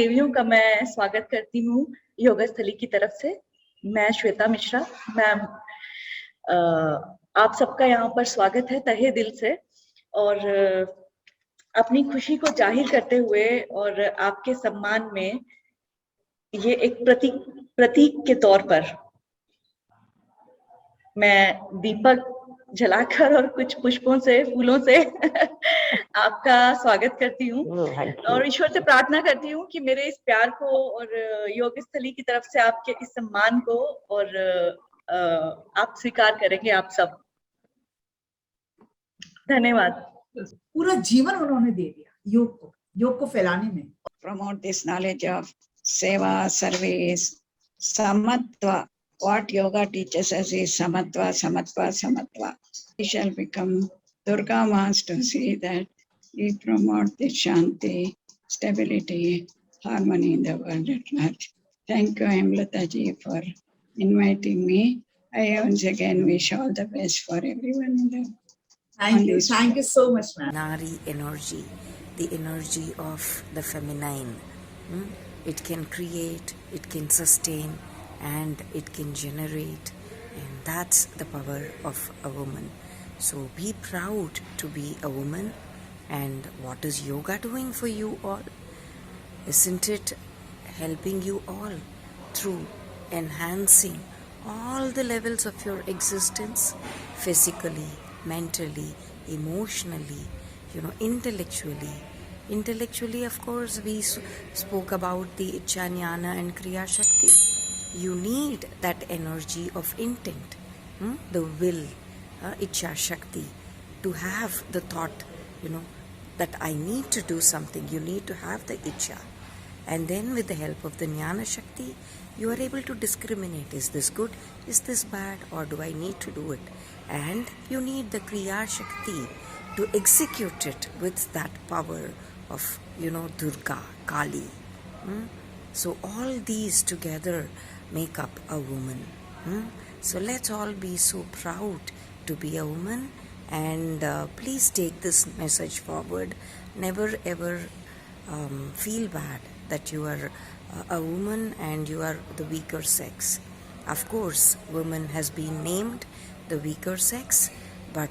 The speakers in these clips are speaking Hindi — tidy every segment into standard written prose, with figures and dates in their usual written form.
देवियों का मैं स्वागत करती हूँ योगा स्थली की तरफ से। मैं श्वेता मिश्रा मैम, आप सबका यहाँ पर स्वागत है तहे दिल से। और अपनी खुशी को जाहिर करते हुए और आपके सम्मान में ये एक प्रतीक के तौर पर मैं दीपक जलाकर और कुछ पुष्पों से, फूलों से आपका स्वागत करती हूँ और ईश्वर से प्रार्थना करती हूँ कि मेरे इस प्यार को और योग स्थली की तरफ से आपके इस सम्मान को और आप स्वीकार करेंगे आप सब। धन्यवाद। पूरा जीवन उन्होंने दे दिया योग को फैलाने में। Promote this knowledge of seva, service, samatva. What yoga teaches us is samatva, samatva, samatva. We shall become, Durga wants to see that we promote the shanti, stability, harmony in the world at large. Thank you, Hemlata ji, for inviting me. I once again wish all the best for everyone in the Thank you so much, ma'am. Nari energy, the energy of the feminine. It can create, it can sustain, and it can generate, and that's the power of a woman. So be proud to be a woman. And what is yoga doing for you all? Isn't it helping you all through enhancing all the levels of your existence, physically, mentally, emotionally, intellectually? Intellectually, of course, we spoke about the Ichcha, Jnana and Kriya Shakti. You need that energy of intent, the will, Ichcha Shakti, to have the thought, that I need to do something. You need to have the Ichcha. And then with the help of the Jnana Shakti, you are able to discriminate. Is this good? Is this bad? Or do I need to do it? And you need the Kriya Shakti to execute it with that power of, Durga, Kali. So all these together make up a woman. So let's all be so proud to be a woman, and please take this message forward. Never ever feel bad that you are a woman and you are the weaker sex. Of course, woman has been named the weaker sex, but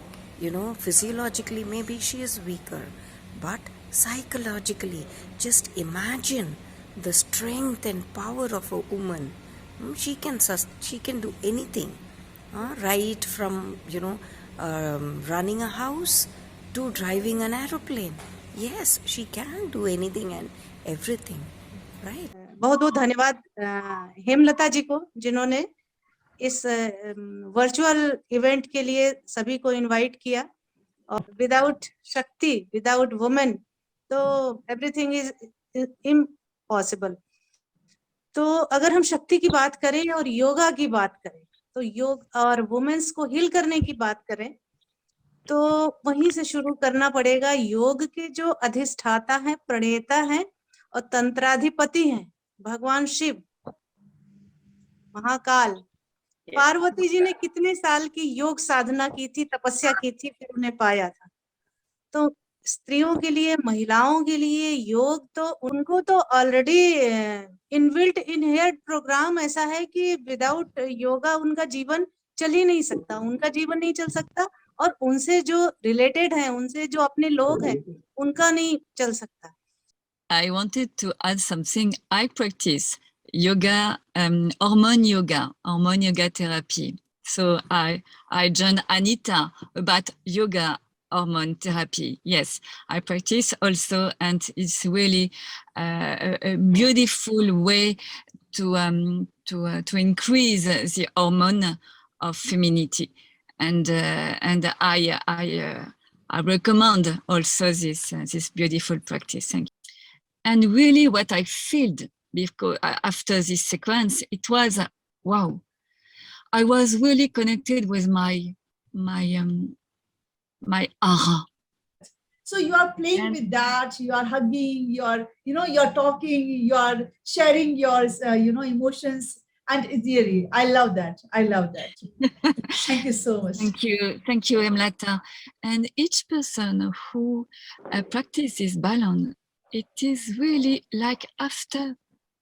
physiologically maybe she is weaker, but psychologically, just imagine the strength and power of a woman. She can do anything, right from running a house to driving an aeroplane. Yes, she can do anything and everything, right? बहुत बहुत धन्यवाद हेमलता जी को, जिन्होंने इस वर्चुअल इवेंट के लिए सभी को इनवाइट किया। और विदाउट शक्ति, विदाउट वुमेन, तो एवरीथिंग इज इम्पॉसिबल। तो अगर हम शक्ति की बात करें और योगा की बात करें, तो योग और वुमेन्स को हील करने की बात करें, तो वहीं से शुरू करना पड़ेगा। योग के जो अधिष्ठाता हैं, प्रणेता हैं और तंत्राधिपति हैं भगवान शिव, महाकाल। पार्वती जी ने कितने साल की योग साधना की थी, तपस्या की थी, फिर उन्हें पाया था। तो स्त्रियों के लिए, महिलाओं के लिए योग तो उनको तो ऑलरेडी इनबिल्ट इनहेरेंट प्रोग्राम ऐसा है कि विदाउट योगा उनका जीवन चल ही नहीं सकता, उनका जीवन नहीं चल सकता, और उनसे जो रिलेटेड है, उनसे जो अपने लोग हैं, उनका नहीं चल सकता। I wanted to add something. I practice yoga, hormone yoga therapy. So I joined Anita about yoga hormone therapy. Yes, I practice also, and it's really a beautiful way to increase the hormone of femininity, and I recommend also this beautiful practice. Thank you. And really, what I felt because after this sequence, it was wow. I was really connected with my aura. So you are playing with that, you are hugging, you're talking, you are sharing your emotions, and really, I love that. Thank you so much. Thank you, Hemlata. And each person who practices balance it is really like after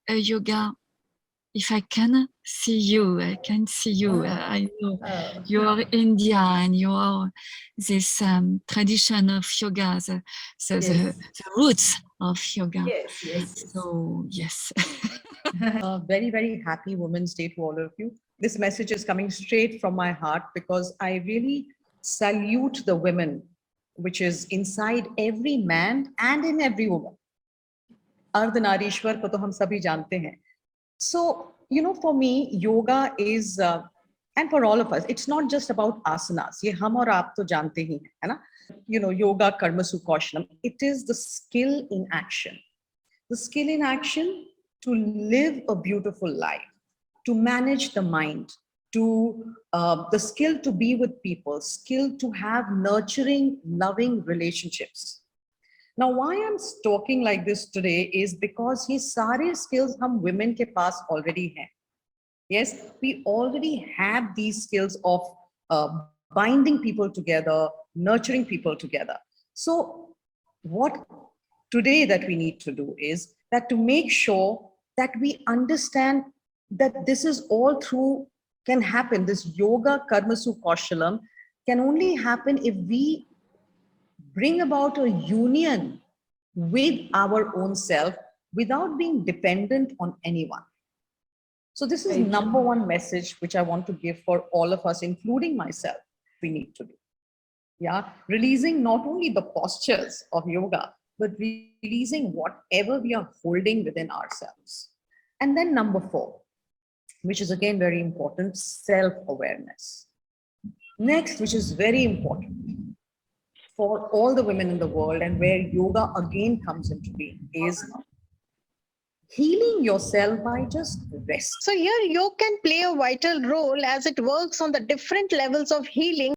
a yoga. If I can see you, I can see you. I know you are India and you are this tradition of yoga, the roots of yoga. Yes. So, yes. Very, very happy Women's Day to all of you. This message is coming straight from my heart because I really salute the women, which is inside every man and in every woman. Ardhanarishwar ko to hum sabhi jante hain. So, for me, yoga is, and for all of us, it's not just about asanas. Ye hum aur aap to jante hi hain, hai na? Yoga karmasu kaushalam. It is the skill in action. The skill in action to live a beautiful life, to manage the mind, to the skill to be with people, skill to have nurturing, loving relationships. Now, why I'm talking like this today is because ye sare skills hum women ke paas already hain. Yes, we already have these skills of binding people together, nurturing people together. So what today that we need to do is that to make sure that we understand that this is all through can happen. This yoga karmasu kaushalam can only happen if we bring about a union with our own self without being dependent on anyone. So this is number one message which I want to give for all of us, including myself, we need to do. Yeah, releasing not only the postures of yoga, but releasing whatever we are holding within ourselves. And then number 4, which is again very important, self-awareness. Next, which is very important for all the women in the world and where yoga again comes into being, is healing yourself by just rest. So here yoga can play a vital role as it works on the different levels of healing.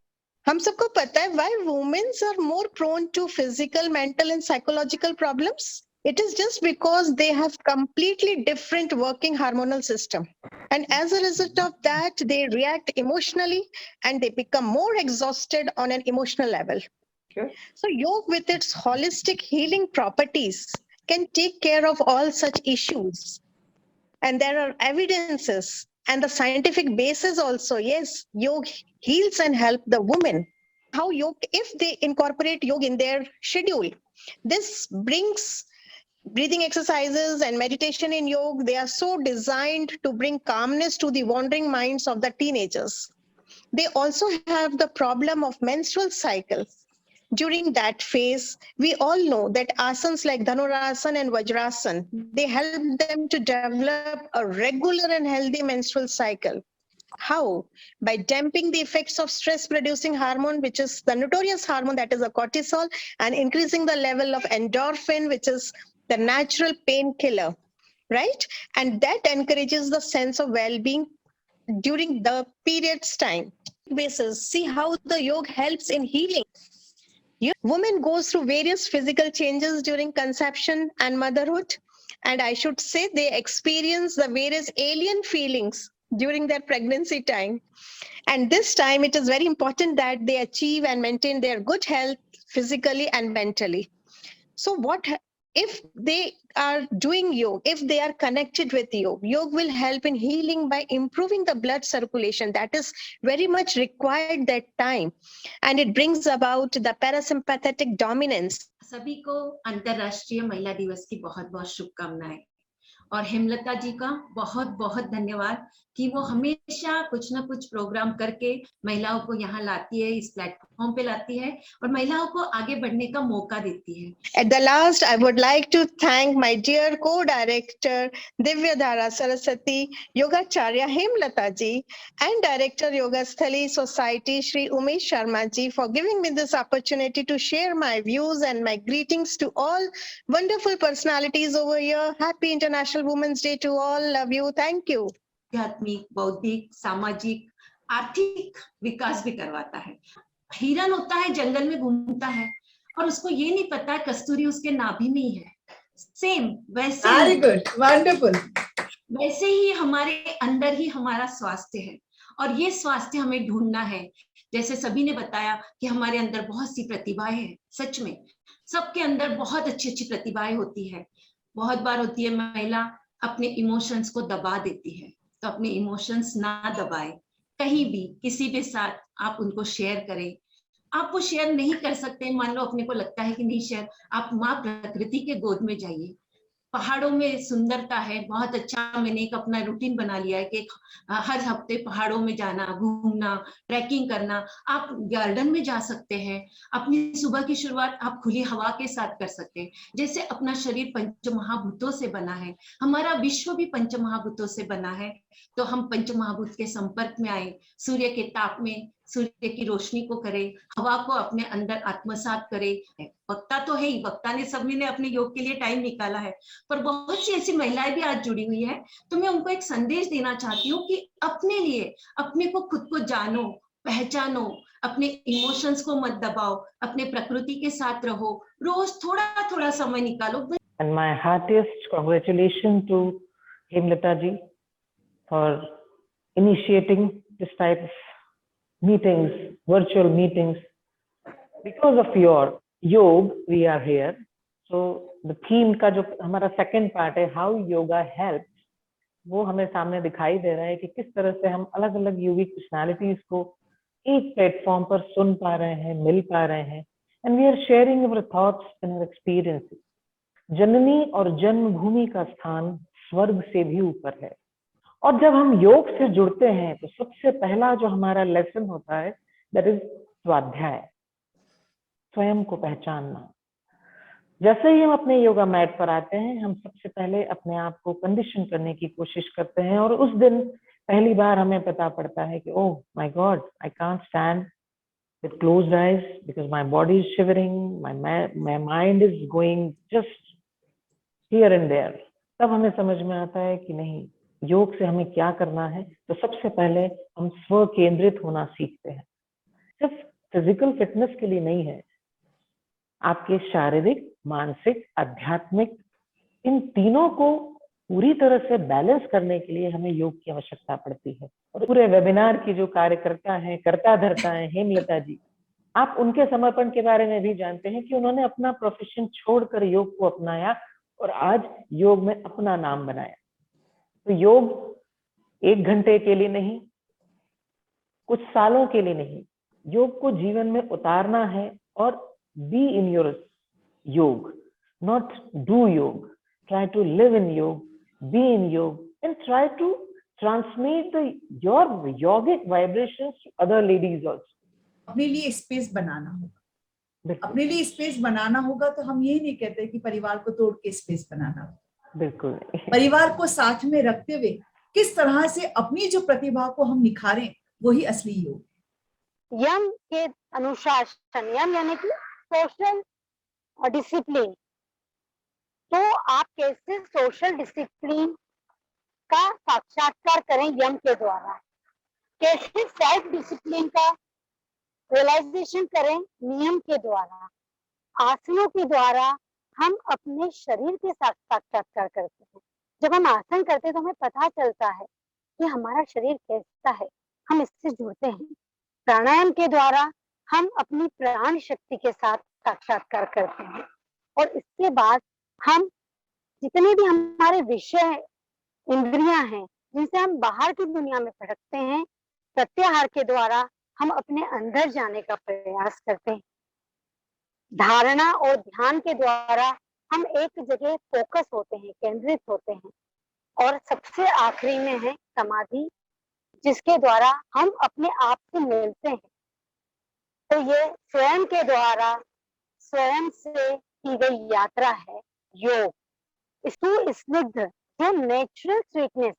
हम सबको पता है why women are more prone to physical, mental and psychological problems? It is just because they have completely different working hormonal system. And as a result of that, they react emotionally and they become more exhausted on an emotional level. Okay. So yoga with its holistic healing properties can take care of all such issues. And there are evidences and the scientific basis also. Yes, yoga heals and help the women. How yoga, if they incorporate yoga in their schedule, this brings breathing exercises and meditation in yoga. They are so designed to bring calmness to the wandering minds of the teenagers. They also have the problem of menstrual cycle. During that phase, we all know that asanas like Dhanurasana and Vajrasana, they help them to develop a regular and healthy menstrual cycle. How? By damping the effects of stress-producing hormone, which is the notorious hormone that is a cortisol, and increasing the level of endorphin, which is the natural painkiller, right? And that encourages the sense of well-being during the period's time. Basis, see how the yoga helps in healing. Women goes through various physical changes during conception and motherhood. And I should say they experience the various alien feelings during their pregnancy time. And this time it is very important that they achieve and maintain their good health physically and mentally. So what if they are doing yoga, if they are connected with yoga, yoga will help in healing by improving the blood circulation. That is very much required that time. And it brings about the parasympathetic dominance. सभी को अंतर्राष्ट्रीय महिला दिवस की बहुत-बहुत शुभकामनाएं और हेमलता जी का बहुत-बहुत धन्यवाद कि वो हमेशा कुछ ना कुछ प्रोग्राम करके महिलाओं को यहाँ लाती है, इस प्लेटफॉर्म पे लाती है और महिलाओं को आगे बढ़ने का मौका देती है. At the last, I would like to thank my dear co-director Divyadhara Saraswati, Yogacharya Hemlata ji, and Director Yoga Sthali Society Shri Umesh Sharma ji for giving me this opportunity to share my views and my greetings to all wonderful personalities over here. Happy International Women's Day to all. Love you. Thank you. आध्यात्मिक, बौद्धिक, सामाजिक, आर्थिक विकास भी करवाता है. हिरन होता है, जंगल में घूमता है और उसको ये नहीं पता कस्तूरी उसके नाभि में ही है. सेम वैसे Very good, wonderful. वैसे ही हमारे अंदर ही हमारा स्वास्थ्य है और ये स्वास्थ्य हमें ढूंढना है. जैसे सभी ने बताया कि हमारे अंदर बहुत सी प्रतिभाएं हैं. सच में सबके अंदर बहुत अच्छी अच्छी प्रतिभाएं होती है। बहुत बार होती है महिला अपने इमोशंस को दबा देती है, तो अपने इमोशंस ना दबाए, कहीं भी किसी के साथ आप उनको शेयर करें। आप वो शेयर नहीं कर सकते, मान लो अपने को लगता है कि नहीं शेयर, आप माँ प्रकृति के गोद में जाइए। पहाड़ों में सुंदरता है, बहुत अच्छा। मैंने एक अपना रूटीन बना लिया है कि हर हफ्ते पहाड़ों में जाना, घूमना, ट्रैकिंग करना। आप गार्डन में जा सकते हैं, अपनी सुबह की शुरुआत आप खुली हवा के साथ कर सकते हैं। जैसे अपना शरीर पंच महाभूतों से बना है, हमारा विश्व भी पंच महाभूतों से बना है, तो हम पंच महाभूत के संपर्क में आए, सूर्य के ताप में सूर्य की रोशनी को करें, हवा को अपने अंदर आत्मसात करें। वक्ता तो है ही, वक्ता ने सभी ने अपने योग के लिए टाइम निकाला है, पर बहुत सी ऐसी महिलाएं भी आज जुड़ी हुई है। तो मैं उनको एक संदेश देना चाहती हूँ कि अपने लिए, अपने को खुद को जानो, पहचानो, अपने इमोशंस को मत दबाओ, अपने प्रकृति के साथ रहो, रोज थोड़ा थोड़ा समय निकालो। And my heartiest congratulations to Hemlata ji for initiating this type of meetings, virtual meetings. Because of your yoga, we are here. So the theme का जो हमारा second part है, how yoga helps, वो हमें सामने दिखाई दे रहा है कि किस तरह से हम अलग अलग योगिक पर्सनालिटीज को एक प्लेटफॉर्म पर सुन पा रहे हैं, मिल पा रहे हैं, and we are sharing our thoughts and our experiences. जननी और जन्मभूमि का स्थान स्वर्ग से भी ऊपर है, और जब हम योग से जुड़ते हैं तो सबसे पहला जो हमारा लेसन होता है, दैट इज स्वाध्याय, स्वयं को पहचानना। जैसे ही हम अपने योगा मैट पर आते हैं, हम सबसे पहले अपने आप को कंडीशन करने की कोशिश करते हैं, और उस दिन पहली बार हमें पता पड़ता है कि oh my God, I can't stand with closed eyes because my body is shivering, my mind is going just here and there. तब हमें समझ में आता है कि नहीं, योग से हमें क्या करना है। तो सबसे पहले हम स्व केंद्रित होना सीखते हैं। सिर्फ फिजिकल फिटनेस के लिए नहीं है, आपके शारीरिक, मानसिक, आध्यात्मिक, इन तीनों को पूरी तरह से बैलेंस करने के लिए हमें योग की आवश्यकता पड़ती है। और पूरे वेबिनार की जो कार्यकर्ता हैं, कर्ता धर्ता हैं, हेमलता जी, आप उनके समर्पण के बारे में भी जानते हैं कि उन्होंने अपना प्रोफेशन छोड़कर योग को अपनाया और आज योग में अपना नाम बनाया। तो योग 1 घंटे के लिए नहीं, कुछ सालों के लिए नहीं, योग को जीवन में उतारना है और बी इन योर योग, नॉट डू योग। Try to live in yoga, be in yoga, and try to transmit your yogic vibrations to other ladies also. अपने लिए स्पेस बनाना होगा, अपने लिए स्पेस बनाना होगा। तो हम ये नहीं कहते कि परिवार को तोड़ के स्पेस बनाना होगा, बिल्कुल। परिवार को साथ में रखते हुए किस तरह से अपनी जो प्रतिभा को हम निखारें, वही असली योग। यम के अनुशासन, यम यानी कि सोशल डिसिप्लिन। तो आप कैसे सोशल डिसिप्लिन का साक्षात्कार करें यम के द्वारा, कैसे सेल्फ डिसिप्लिन का रियलाइजेशन करें नियम के द्वारा, आसनों के द्वारा हम अपने शरीर के साथ साक्षात्कार करते हैं। जब हम आसन करते हैं तो हमें पता चलता है कि हमारा शरीर कैसा है, हम इससे जुड़ते हैं। प्राणायाम के द्वारा हम अपनी प्राण शक्ति के साथ साक्षात्कार करते हैं, और इसके बाद हम जितने भी हमारे विषय इंद्रियां हैं जिनसे हम बाहर की दुनिया में भटकते हैं, प्रत्याहार के द्वारा हम अपने अंदर जाने का प्रयास करते हैं। धारणा और ध्यान के द्वारा हम एक जगह फोकस होते हैं, केंद्रित होते हैं। और सबसे आखिरी में है समाधि, जिसके द्वारा हम अपने आप से मिलते हैं। तो ये स्वयं के द्वारा स्वयं से की गई यात्रा है योग। इसको स्निग्ध, जो नेचुरल स्वीटनेस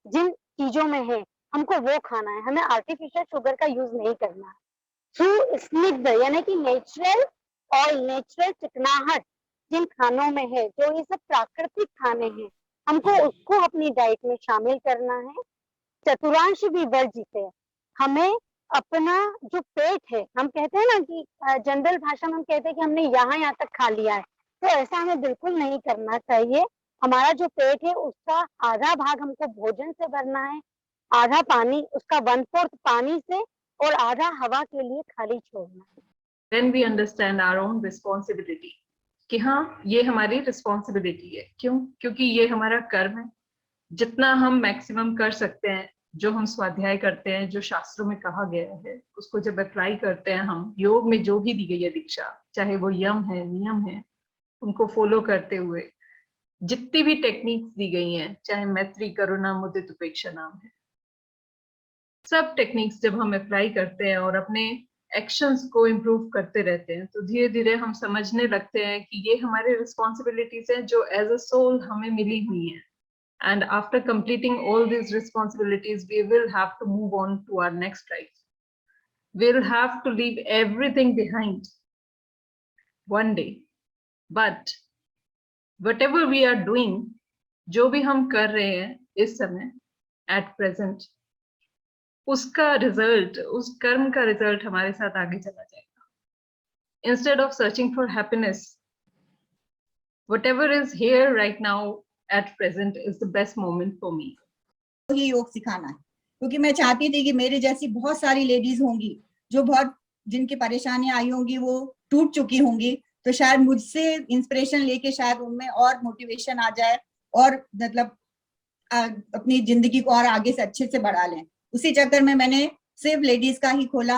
जिन चीजों में है, हमको वो खाना है। हमें आर्टिफिशियल शुगर का यूज नहीं करना है। तो स्निग्ध यानी कि नेचुरल ऑयल, नेचुरल चिकनाहट जिन खानों में है, जो ये सब प्राकृतिक खाने हैं, हमको उसको अपनी डाइट में शामिल करना है। चतुरांश भी वर्जित है। हमें अपना जो पेट है, हम कहते हैं ना कि जनरल भाषा में हम कहते हैं कि हमने यहाँ तक खा लिया है, तो ऐसा हमें बिल्कुल नहीं करना चाहिए। हमारा जो पेट है उसका आधा भाग हमको भोजन से भरना है, आधा पानी, उसका 1/4 पानी से, और आधा हवा के लिए खाली छोड़ना है। Then we understand our own responsibility कि हाँ ये हमारी रिस्पॉन्सिबिलिटी है। क्यों? क्योंकि ये हमारा कर्म है। जितना हम मैक्सिमम कर सकते हैं, जो हम स्वाध्याय करते हैं, जो शास्त्रों में कहा गया है, उसको जब अप्लाई करते हैं हम, योग में जो भी दी गई है दीक्षा, चाहे वो यम है, नियम है, उनको फॉलो करते हुए जितनी भी टेक्निक्स दी गई हैं, चाहे मैत्री, करुणा, मुदित, उपेक्षा नाम है, सब टेक्निक्स जब हम अप्लाई करते हैं और अपने एक्शंस को इम्प्रूव करते रहते हैं, तो धीरे धीरे हम समझने लगते हैं कि ये हमारी रिस्पॉन्सिबिलिटीज हैं जो एज अ सोल हमें मिली हुई हैं। And after completing all these responsibilities, we will have to move on to our next life. We'll have to leave everything behind one day. But whatever we are doing, जो भी हम कर रहे हैं इस समय at present, उसका रिजल्ट, उस कर्म का रिजल्ट हमारे साथ आगे चला जाएगा. Instead of searching for happiness, whatever is here right now at present is the best moment for me. ही योग सिखाना है, क्योंकि मैं चाहती थी कि मेरे जैसी बहुत सारी लेडीज होंगी जो बहुत, जिनकी परेशानियां आई होंगी, वो टूट चुकी होंगी, तो शायद मुझसे इंस्पिरेशन लेके शायद उनमें और मोटिवेशन आ जाए और मतलब अपनी जिंदगी को और आगे से अच्छे से बढ़ा लें. उसी चक्कर में मैंने सिर्फ लेडीज का ही खोला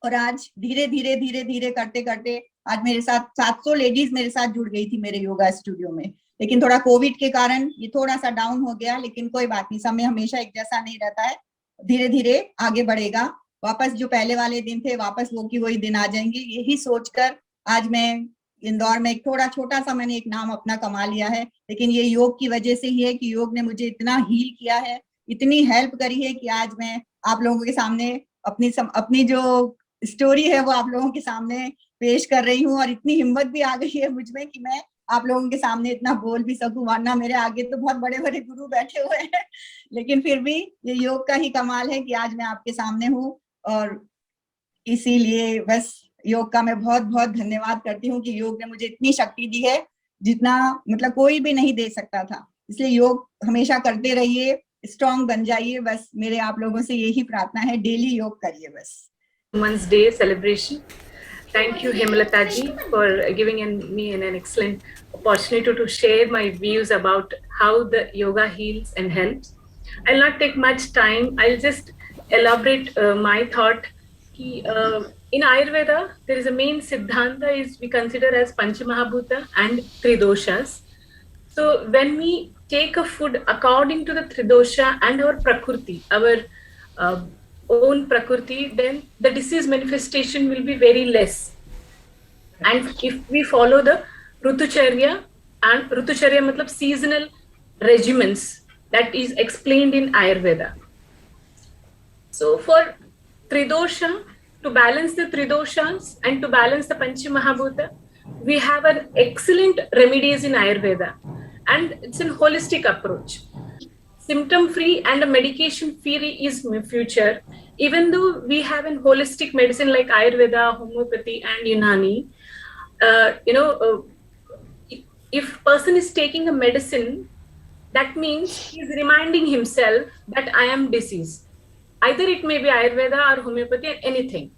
और आज धीरे धीरे धीरे धीरे करते करते आज मेरे साथ 700 लेडीज मेरे साथ जुड़ गई थी मेरे योगा स्टूडियो में. लेकिन थोड़ा कोविड के कारण ये थोड़ा सा डाउन हो गया, लेकिन कोई बात नहीं, समय हमेशा एक जैसा नहीं रहता है, धीरे धीरे आगे बढ़ेगा. वापस जो पहले वाले दिन थे वापस वो की वही दिन आ जाएंगे. यही सोचकर आज मैं इंदौर में एक थोड़ा छोटा सा मैंने एक नाम अपना कमा लिया है, लेकिन ये योग की वजह से ही है कि योग ने मुझे इतना हील किया है, इतनी हेल्प करी है कि आज मैं आप लोगों के सामने अपनी जो स्टोरी है वो आप लोगों के सामने पेश कर रही हूँ. और इतनी हिम्मत भी आ गई है मुझ में कि मैं आप लोगों के सामने इतना बोल भी सकूं, वरना मेरे आगे तो बहुत बड़े बड़े गुरु बैठे हुए हैं. लेकिन फिर भी ये योग का ही कमाल है कि आज मैं आपके सामने हूँ. और इसीलिए बस योग का मैं बहुत बहुत धन्यवाद करती हूँ कि योग ने मुझे इतनी शक्ति दी है जितना मतलब कोई भी नहीं दे सकता था. इसलिए योग हमेशा करते रहिए, स्ट्रॉन्ग बन जाइए. बस मेरे आप लोगों से यही प्रार्थना है, डेली योग करिए बस. Women's Day celebration. Thank you, Hemlata ji, for giving me an excellent opportunity to share my views about how the yoga heals and helps. I'll not take much time. I'll just elaborate my thought. In Ayurveda, there is a main siddhanta is we consider as Panchamahabhuta and Tridoshas. So when we take a food according to the Tridosha and our Prakriti, our own Prakriti, then the disease manifestation will be very less. And if we follow the Rutucharya, and Rutucharya matlab seasonal regimens that is explained in Ayurveda. So for Tridosha, to balance the Tridoshas and to balance the Panchamahabhuta, we have an excellent remedies in Ayurveda, and it's a holistic approach. Symptom free and a medication free is future. Even though we have a holistic medicine like Ayurveda, homeopathy and Unani, if person is taking a medicine, that means he's reminding himself that I am diseased. Either it may be Ayurveda or homeopathy or anything.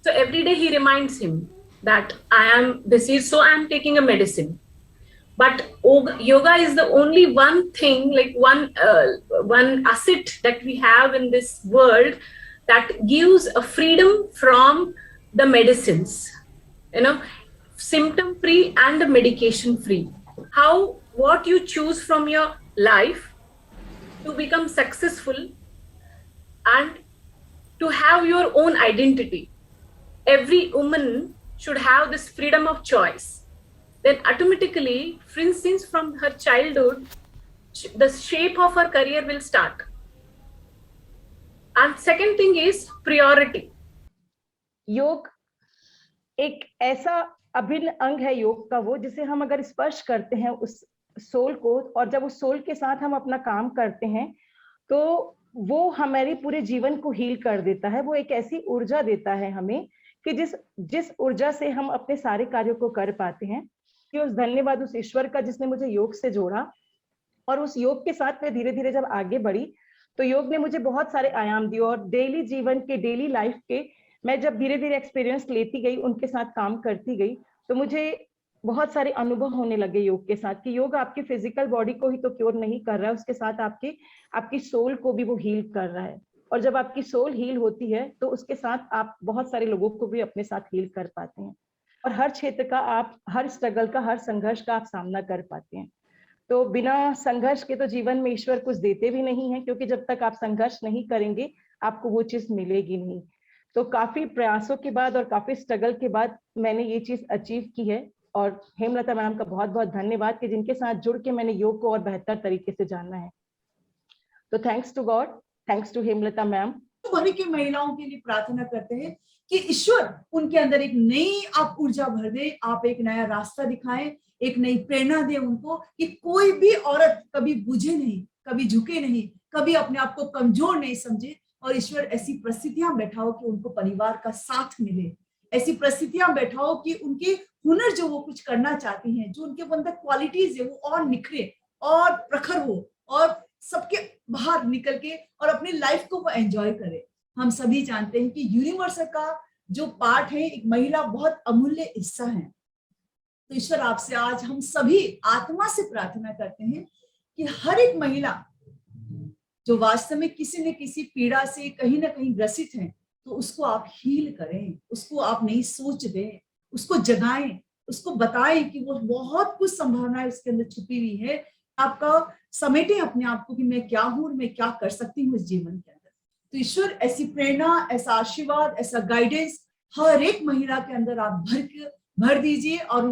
So every day he reminds him that I am diseased, so I am taking a medicine. But yoga is the only one thing, like one asset that we have in this world that gives a freedom from the medicines, symptom free and the medication free. What you choose from your life to become successful and to have your own identity. Every woman should have this freedom of choice. Then automatically, for instance, from her childhood, the shape of her career will start. And second thing is priority. योग एक ऐसा अभिन्न अंग है योग का, वो जिसे हम अगर स्पर्श करते हैं उस सोल को, और जब उस सोल के साथ हम अपना काम करते हैं तो वो हमारे पूरे जीवन को हील कर देता है. वो एक ऐसी ऊर्जा देता है हमें कि जिस ऊर्जा से हम अपने सारे कार्यों को कर पाते हैं. कि उस धन्यवाद उस ईश्वर का जिसने मुझे योग से जोड़ा. और उस योग के साथ मैं धीरे धीरे जब आगे बढ़ी तो योग ने मुझे बहुत सारे आयाम दिए, और डेली जीवन के, डेली लाइफ के मैं जब धीरे धीरे एक्सपीरियंस लेती गई, उनके साथ काम करती गई, तो मुझे बहुत सारे अनुभव होने लगे योग के साथ कि योग आपकी फिजिकल बॉडी को ही तो क्योर नहीं कर रहा है, उसके साथ आपकी सोल को भी वो हील कर रहा है। और जब आपकी सोल हील होती है तो उसके साथ आप बहुत सारे लोगों को भी अपने साथ हील कर पाते हैं, और हर क्षेत्र का आप, हर स्ट्रगल का, हर संघर्ष का आप सामना कर पाते हैं। तो बिना संघर्ष के तो जीवन में ईश्वर कुछ देते भी नहीं है, क्योंकि जब तक आप संघर्ष नहीं करेंगे आपको वो चीज मिलेगी नहीं। तो काफी प्रयासों के बाद और काफी स्ट्रगल के बाद मैंने ये चीज अचीव की है, और हेमलता मैडम का बहुत बहुत धन्यवाद कि जिनके साथ जुड़ के मैंने योग को और बेहतर तरीके से जाना है। तो thanks to God, thanks to Hemlata ma'am. भर की महिलाओं के लिए प्रार्थना करते हैं कि ईश्वर उनके अंदर एक नई आप ऊर्जा भर दे, आप एक नया रास्ता दिखाएं, एक नई प्रेरणा दे उनको कि कोई भी औरत कभी बुझे नहीं, कभी झुके नहीं, कभी अपने आप को कमजोर नहीं समझे। और ईश्वर ऐसी परिस्थितियां बैठाओ कि उनको परिवार का साथ मिले, ऐसी परिस्थितियां बैठाओ कि उनके हुनर जो वो कुछ करना चाहती हैं, जो उनके अंदर क्वालिटीज है वो और निखरे और प्रखर हो और सबके बाहर निकल के और अपनी लाइफ को वो एंजॉय करे। हम सभी जानते हैं कि यूनिवर्स का जो पार्ट है, एक महिला बहुत अमूल्य हिस्सा है। तो ईश्वर आपसे आज हम सभी आत्मा से प्रार्थना करते हैं कि हर एक महिला जो वास्तव में किसी न किसी पीड़ा से कहीं ना कहीं ग्रसित है, तो उसको आप हील करें, उसको आप नई सोच दें, उसको जगाएं, उसको बताएं कि वो बहुत कुछ संभावनाएं उसके अंदर छुपी हुई है। आपका समेटे अपने आप को कि मैं क्या हूं और मैं क्या कर सकती हूँ इस जीवन के अंदर। तो ईश्वर ऐसी प्रेरणा, ऐसा आशीर्वाद, ऐसा गाइडेंस हर एक महिला के अंदर आप भर दीजिए और